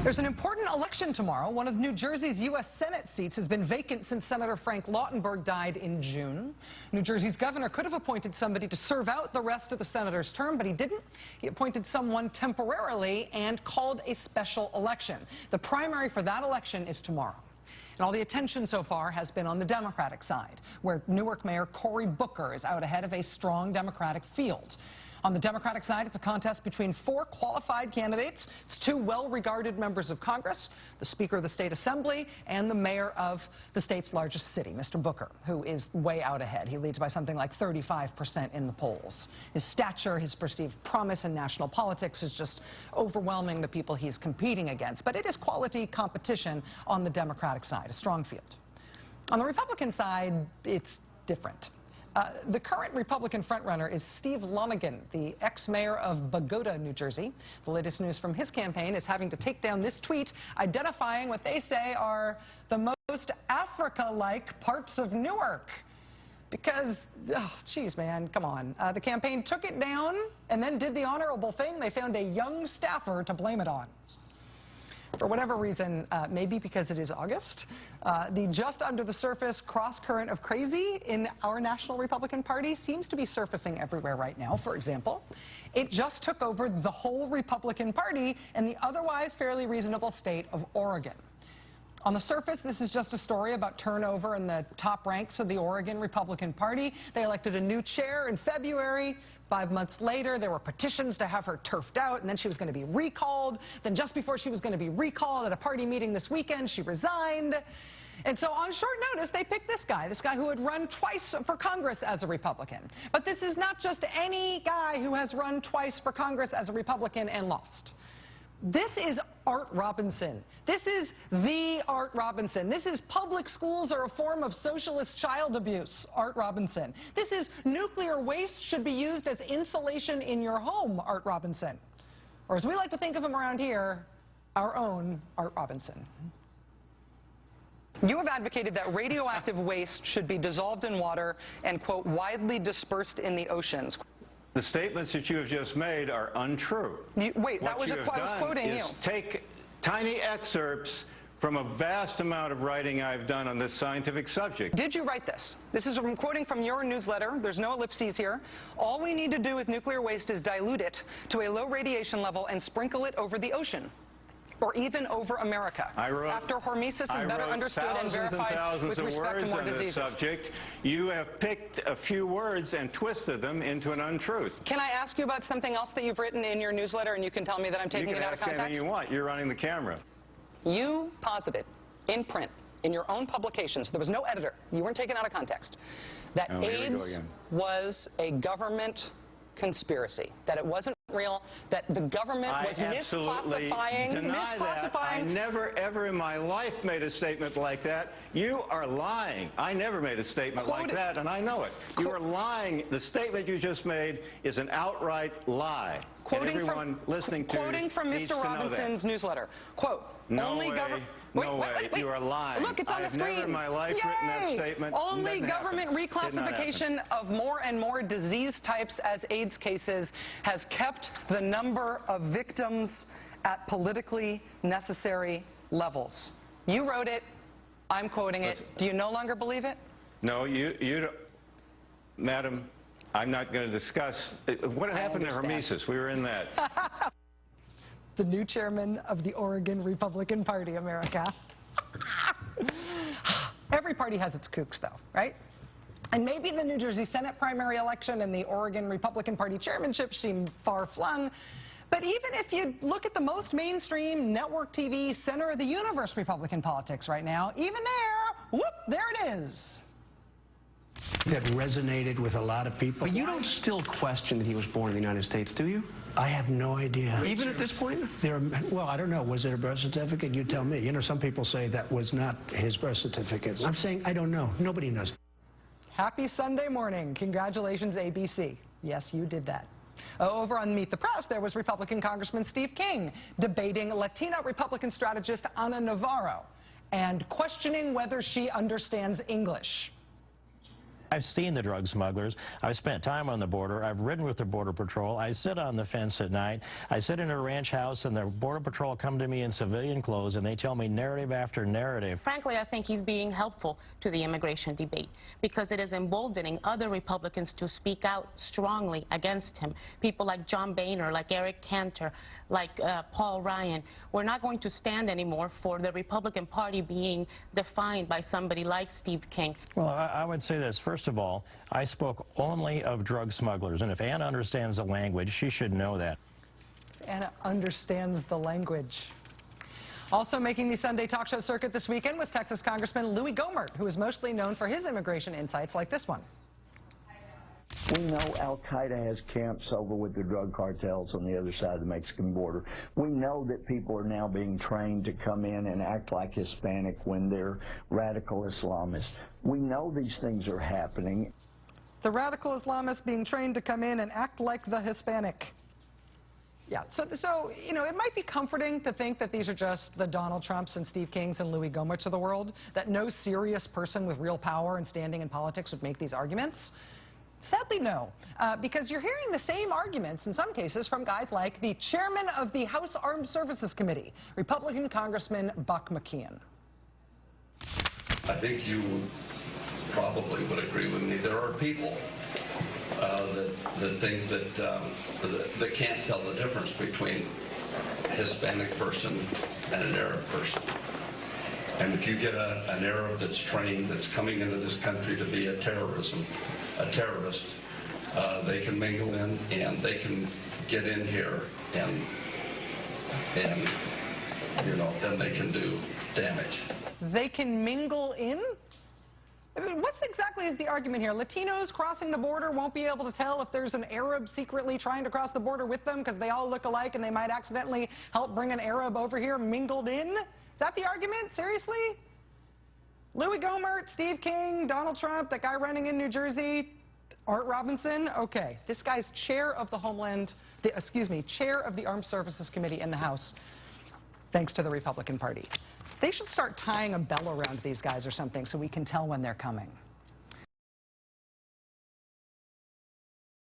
There's an important election tomorrow. One of New Jersey's U.S. Senate seats has been vacant since Senator Frank Lautenberg died in June. New Jersey's governor could have appointed somebody to serve out the rest of the senator's term, but he didn't. He appointed someone temporarily and called a special election. The primary for that election is tomorrow. And all the attention so far has been on the Democratic side, where Newark Mayor Cory Booker is out ahead of a strong Democratic field. On the Democratic side, it's a contest between 4 qualified candidates. It's 2 well-regarded members of Congress, the Speaker of the State Assembly, and the mayor of the state's largest city, Mr. Booker, who is way out ahead. He leads by something like 35% in the polls. His stature, his perceived promise in national politics is just overwhelming the people he's competing against. But it is quality competition on the Democratic side, a strong field. On the Republican side, it's different. The current Republican frontrunner is Steve Lonegan, the ex-mayor of Bogota, New Jersey. The latest news from his campaign is having to take down this tweet identifying what they say are the most Africa-like parts of Newark. Because, oh, geez, man, come on. The campaign took it down and then did the honorable thing. They found a young staffer to blame it on. For whatever reason, maybe because it is August, the just under the surface cross-current of crazy in our National Republican Party seems to be surfacing everywhere right now. For example, it just took over the whole Republican Party in the otherwise fairly reasonable state of Oregon. On the surface, this is just a story about turnover in the top ranks of the Oregon Republican Party. They elected a new chair in February. 5 months later, there were petitions to have her turfed out, and then she was going to be recalled. Then just before she was going to be recalled at a party meeting this weekend, she resigned. And so on short notice, they picked this guy who had run twice for Congress as a Republican. But this is not just any guy who has run twice for Congress as a Republican and lost. This is Art Robinson. This is the Art Robinson. This is public schools are a form of socialist child abuse, Art Robinson. This is nuclear waste should be used as insulation in your home, Art Robinson. Or as we like to think of him around here, our own Art Robinson. You have advocated that radioactive waste should be dissolved in water and, quote, widely dispersed in the oceans. The statements that you have just made are untrue. Wait, that was I was quoting you. Take tiny excerpts from a vast amount of writing I've done on this scientific subject. Did you write this? This is I'm quoting from your newsletter. There's no ellipses here. All we need to do with nuclear waste is dilute it to a low radiation level and sprinkle it over the ocean. Or even over America. After hormesis is better understood and verified with respect to more diseases. Subject. You have picked a few words and twisted them into an untruth. Can I ask you about something else that you've written in your newsletter, and you can tell me that I'm taking it out of context? You can ask anything you want. You're running the camera. You posited in print, in your own publications, there was no editor, you weren't taken out of context, that AIDS was a government conspiracy, that it wasn't real, that the government was misclassifying. I never, ever in my life made a statement like that. You are lying. I never made a statement like that, and I know it. You are lying. The statement you just made is an outright lie. Quoting from Mr. Robinson's newsletter. Quote, No way. You are lying. Look, it's on the screen. I've never in my life written that statement. Only government reclassification of more and more disease types as AIDS cases has kept the number of victims at politically necessary levels. You wrote it. I'm quoting it. Do you no longer believe it? No, you don't. Madam, I'm not going to discuss. What happened to hormesis? We were in that. The new chairman of the Oregon Republican Party, America. Every party has its kooks, though, right? And maybe the New Jersey Senate primary election and the Oregon Republican Party chairmanship seem far-flung. But even if you look at the most mainstream network TV, center of the universe Republican politics right now, even there, whoop, there it is. That resonated with a lot of people. But you don't still question that he was born in the United States, do you? I have no idea. Even at this point? Well, I don't know. Was it a birth certificate? You tell me. You know, some people say that was not his birth certificate. I'm saying I don't know. Nobody knows. Happy Sunday morning. Congratulations, ABC. Yes, you did that. Over on Meet the Press, there was Republican Congressman Steve King debating Latina Republican strategist Ana Navarro and questioning whether she understands English. I've seen the drug smugglers. I've spent time on the border. I've ridden with the Border Patrol. I sit on the fence at night. I sit in a ranch house, and the Border Patrol come to me in civilian clothes, and they tell me narrative after narrative. Frankly, I think he's being helpful to the immigration debate because it is emboldening other Republicans to speak out strongly against him. People like John Boehner, like Eric Cantor, like Paul Ryan. We're not going to stand anymore for the Republican Party being defined by somebody like Steve King. Well, I would say this. First of all, I spoke only of drug smugglers, and if Anna understands the language, she should know that. Anna understands the language. Also making the Sunday talk show circuit this weekend was Texas Congressman Louis Gohmert, who is mostly known for his immigration insights like this one. We know Al-Qaeda has camps over with the drug cartels on the other side of the Mexican border. We know that people are now being trained to come in and act like Hispanic when they're radical Islamists. We know these things are happening. The radical Islamists being trained to come in and act like the Hispanic. Yeah, so you know, it might be comforting to think that these are just the Donald Trumps and Steve Kings and Louis Gohmerts of the world, that no serious person with real power and standing in politics would make these arguments. Sadly, no, because you're hearing the same arguments in some cases from guys like the chairman of the House Armed Services Committee, Republican Congressman Buck McKeon. I think you probably would agree with me. There are people that think that can't tell the difference between a Hispanic person and an Arab person. And if you get an Arab that's trained, that's coming into this country to be a terrorist, they can mingle in and they can get in here and you know, then they can do damage. They can mingle in? I mean, what's exactly is the argument here? Latinos crossing the border won't be able to tell if there's an Arab secretly trying to cross the border with them because they all look alike and they might accidentally help bring an Arab over here mingled in? Is that the argument? Seriously? Louis Gohmert, Steve King, Donald Trump, that guy running in New Jersey, Art Robinson? Okay, this guy's chair of the chair of the Armed Services Committee in the House, thanks to the Republican Party. They should start tying a bell around these guys or something so we can tell when they're coming.